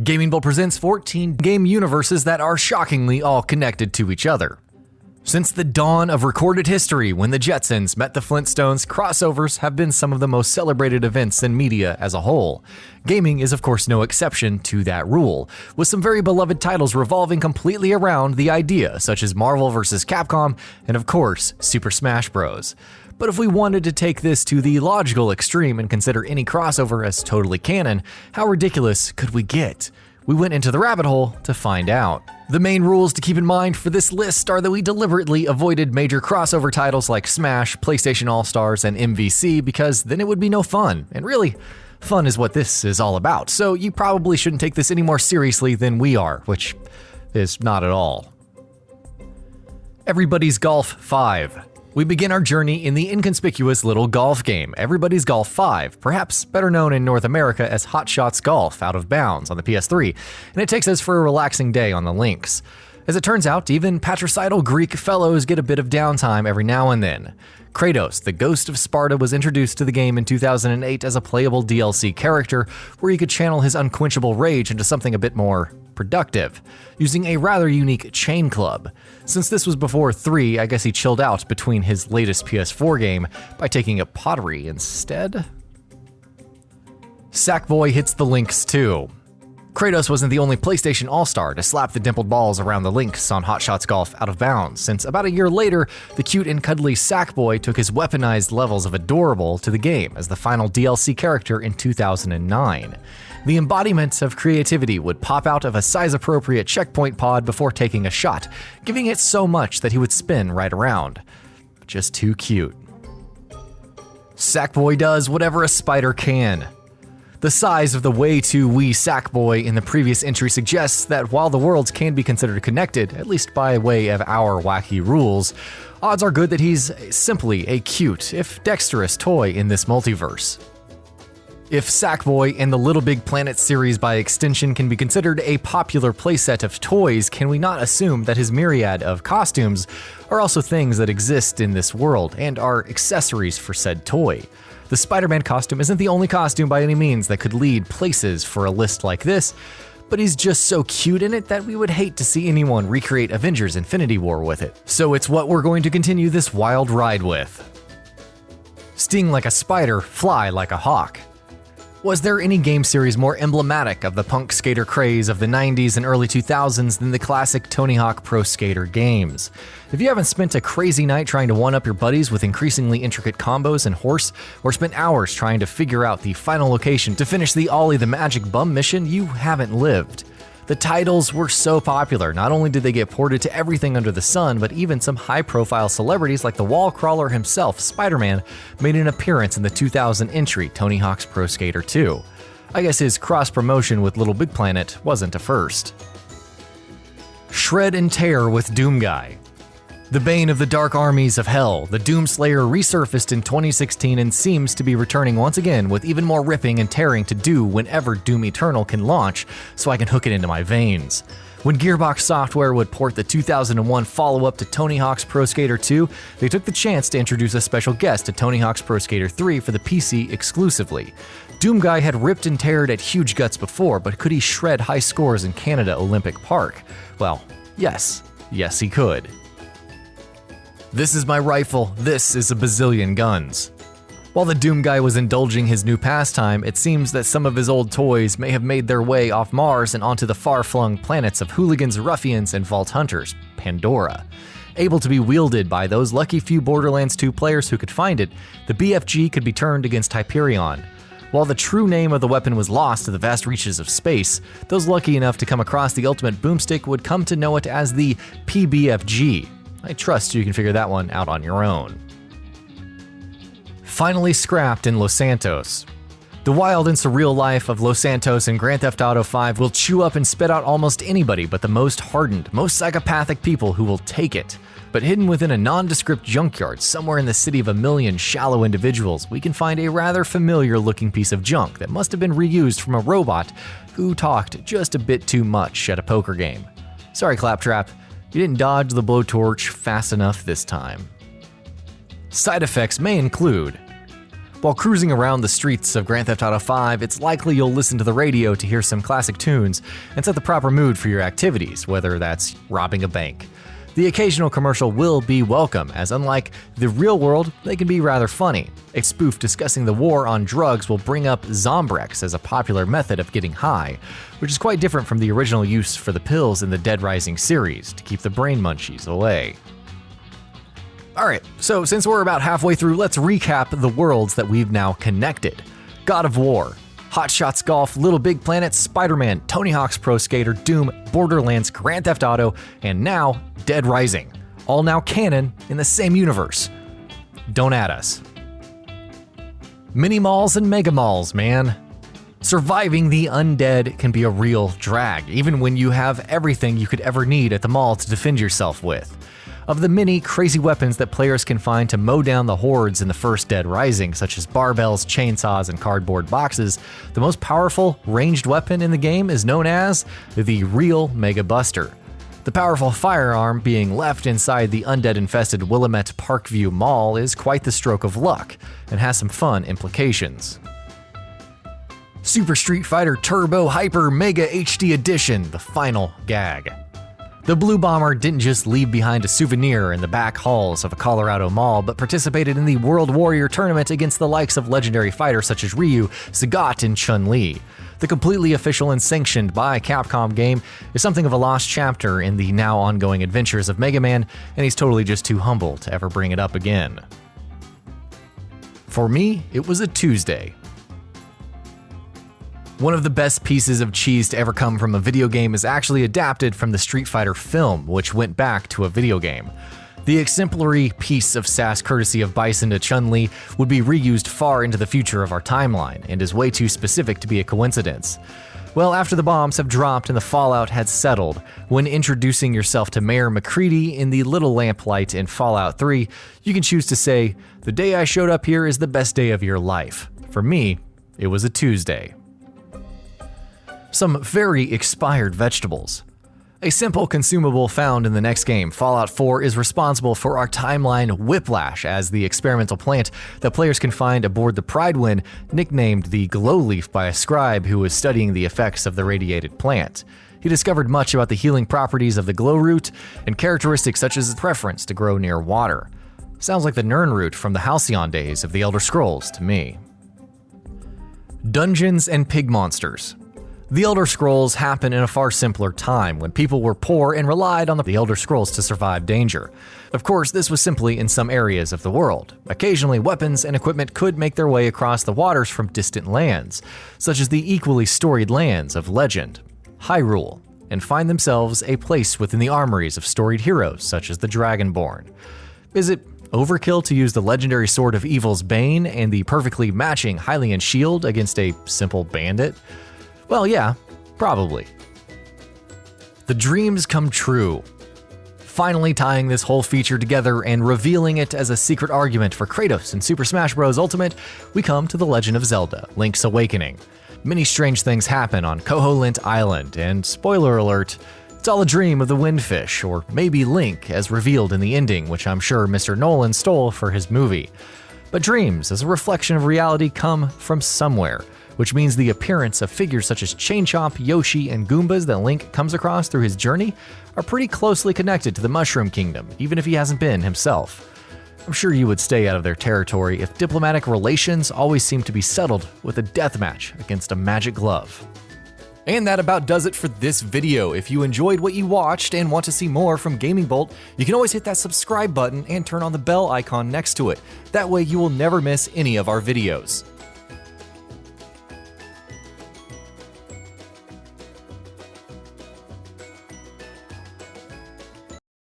GamingBolt presents 14 game universes that are shockingly all connected to each other. Since the dawn of recorded history, when the Jetsons met the Flintstones, crossovers have been some of the most celebrated events in media as a whole. Gaming is of course no exception to that rule, with some very beloved titles revolving completely around the idea, such as Marvel vs. Capcom and of course Super Smash Bros. But if we wanted to take this to the logical extreme and consider any crossover as totally canon, how ridiculous could we get? We went into the rabbit hole to find out. The main rules to keep in mind for this list are that we deliberately avoided major crossover titles like Smash, PlayStation All-Stars, and MVC because then it would be no fun. And really, fun is what this is all about, so you probably shouldn't take this any more seriously than we are, which is not at all. Everybody's Golf 5. We begin our journey in the inconspicuous little golf game, Everybody's Golf 5, perhaps better known in North America as Hot Shots Golf Out of Bounds on the PS3, and it takes us for a relaxing day on the links. As it turns out, even patricidal Greek fellows get a bit of downtime every now and then. Kratos, the Ghost of Sparta, was introduced to the game in 2008 as a playable DLC character, where he could channel his unquenchable rage into something a bit more productive, using a rather unique chain club. Since this was before 3, I guess he chilled out between his latest PS4 game by taking up pottery instead. Sackboy hits the links too. Kratos wasn't the only PlayStation All-Star to slap the dimpled balls around the links on Hot Shots Golf Out of Bounds, since about a year later, the cute and cuddly Sackboy took his weaponized levels of adorable to the game as the final DLC character in 2009. The embodiment of creativity would pop out of a size-appropriate checkpoint pod before taking a shot, giving it so much that he would spin right around. Just too cute. Sackboy does whatever a spider can. The size of the way too wee Sackboy in the previous entry suggests that while the worlds can be considered connected, at least by way of our wacky rules, odds are good that he's simply a cute, if dexterous, toy in this multiverse. If Sackboy and the Little Big Planet series by extension can be considered a popular playset of toys, can we not assume that his myriad of costumes are also things that exist in this world and are accessories for said toy? The Spider-Man costume isn't the only costume by any means that could lead places for a list like this, but he's just so cute in it that we would hate to see anyone recreate Avengers Infinity War with it. So it's what we're going to continue this wild ride with. Sting like a spider, fly like a hawk. Was there any game series more emblematic of the punk skater craze of the 90s and early 2000s than the classic Tony Hawk Pro Skater games? If you haven't spent a crazy night trying to one-up your buddies with increasingly intricate combos and horse, or spent hours trying to figure out the final location to finish the Ollie the Magic Bum mission, you haven't lived. The titles were so popular, not only did they get ported to everything under the sun, but even some high-profile celebrities like the wall crawler himself, Spider-Man, made an appearance in the 2000 entry, Tony Hawk's Pro Skater 2. I guess his cross-promotion with Little Big Planet wasn't a first. Shred and tear with Doomguy. The bane of the dark armies of hell, the Doomslayer resurfaced in 2016 and seems to be returning once again with even more ripping and tearing to do whenever Doom Eternal can launch, so I can hook it into my veins. When Gearbox Software would port the 2001 follow-up to Tony Hawk's Pro Skater 2, they took the chance to introduce a special guest to Tony Hawk's Pro Skater 3 for the PC exclusively. Doomguy had ripped and teared at huge guts before, but could he shred high scores in Canada Olympic Park? Well, yes. Yes, he could. This is my rifle, this is a bazillion guns. While the Doomguy was indulging his new pastime, it seems that some of his old toys may have made their way off Mars and onto the far-flung planets of hooligans, ruffians, and vault hunters, Pandora. Able to be wielded by those lucky few Borderlands 2 players who could find it, the BFG could be turned against Hyperion. While the true name of the weapon was lost to the vast reaches of space, those lucky enough to come across the ultimate boomstick would come to know it as the PBFG. I trust you can figure that one out on your own. Finally scrapped in Los Santos. The wild and surreal life of Los Santos in Grand Theft Auto 5 will chew up and spit out almost anybody but the most hardened, most psychopathic people who will take it. But hidden within a nondescript junkyard somewhere in the city of a million shallow individuals, we can find a rather familiar looking piece of junk that must have been reused from a robot who talked just a bit too much at a poker game. Sorry, Claptrap. You didn't dodge the blowtorch fast enough this time. Side effects may include While cruising around the streets of Grand Theft Auto 5, it's likely you'll listen to the radio to hear some classic tunes and set the proper mood for your activities, whether that's robbing a bank. The occasional commercial will be welcome, as unlike the real world, they can be rather funny. A spoof discussing the war on drugs will bring up Zombrex as a popular method of getting high, which is quite different from the original use for the pills in the Dead Rising series to keep the brain munchies away. Alright, so since we're about halfway through, let's recap the worlds that we've now connected. God of War, Hot Shots Golf, Little Big Planet, Spider-Man, Tony Hawk's Pro Skater, Doom, Borderlands, Grand Theft Auto, and now Dead Rising, all now canon in the same universe. Don't at us. Mini malls and mega malls, man. Surviving the undead can be a real drag, even when you have everything you could ever need at the mall to defend yourself with. Of the many crazy weapons that players can find to mow down the hordes in the first Dead Rising, such as barbells, chainsaws, and cardboard boxes, the most powerful ranged weapon in the game is known as the real Mega Buster. The powerful firearm being left inside the undead-infested Willamette Parkview Mall is quite the stroke of luck, and has some fun implications. Super Street Fighter Turbo Hyper Mega HD Edition, the final gag. The Blue Bomber didn't just leave behind a souvenir in the back halls of a Colorado mall, but participated in the World Warrior tournament against the likes of legendary fighters such as Ryu, Sagat, and Chun-Li. The completely official and sanctioned by Capcom game is something of a lost chapter in the now ongoing adventures of Mega Man, and he's totally just too humble to ever bring it up again. For me, it was a Tuesday. One of the best pieces of cheese to ever come from a video game is actually adapted from the Street Fighter film, which went back to a video game. The exemplary piece of sass courtesy of Bison to Chun-Li would be reused far into the future of our timeline, and is way too specific to be a coincidence. Well, after the bombs have dropped and the fallout had settled, when introducing yourself to Mayor McCready in the Little Lamplight in Fallout 3, you can choose to say, "The day I showed up here is the best day of your life." For me, it was a Tuesday. Some very expired vegetables. A simple consumable found in the next game, Fallout 4, is responsible for our timeline whiplash as the experimental plant that players can find aboard the Pridewind, nicknamed the Glow Leaf by a scribe who was studying the effects of the radiated plant. He discovered much about the healing properties of the glow root and characteristics such as its preference to grow near water. Sounds like the Nirn root from the Halcyon days of the Elder Scrolls to me. Dungeons and pig monsters. The Elder Scrolls happened in a far simpler time when people were poor and relied on the Elder Scrolls to survive danger. Of course, this was simply in some areas of the world. Occasionally, weapons and equipment could make their way across the waters from distant lands, such as the equally storied lands of Legend, Hyrule, and find themselves a place within the armories of storied heroes such as the Dragonborn. Is it overkill to use the legendary Sword of Evil's Bane and the perfectly matching Hylian shield against a simple bandit? Well, yeah, probably. The dreams come true. Finally tying this whole feature together and revealing it as a secret argument for Kratos in Super Smash Bros. Ultimate, we come to The Legend of Zelda, Link's Awakening. Many strange things happen on Koholint Island, and spoiler alert, it's all a dream of the Windfish, or maybe Link, as revealed in the ending, which I'm sure Mr. Nolan stole for his movie. But dreams, as a reflection of reality, come from somewhere, which means the appearance of figures such as Chain Chomp, Yoshi, and Goombas that Link comes across through his journey are pretty closely connected to the Mushroom Kingdom, even if he hasn't been himself. I'm sure you would stay out of their territory if diplomatic relations always seem to be settled with a deathmatch against a magic glove. And that about does it for this video. If you enjoyed what you watched and want to see more from GamingBolt, you can always hit that subscribe button and turn on the bell icon next to it. That way you will never miss any of our videos.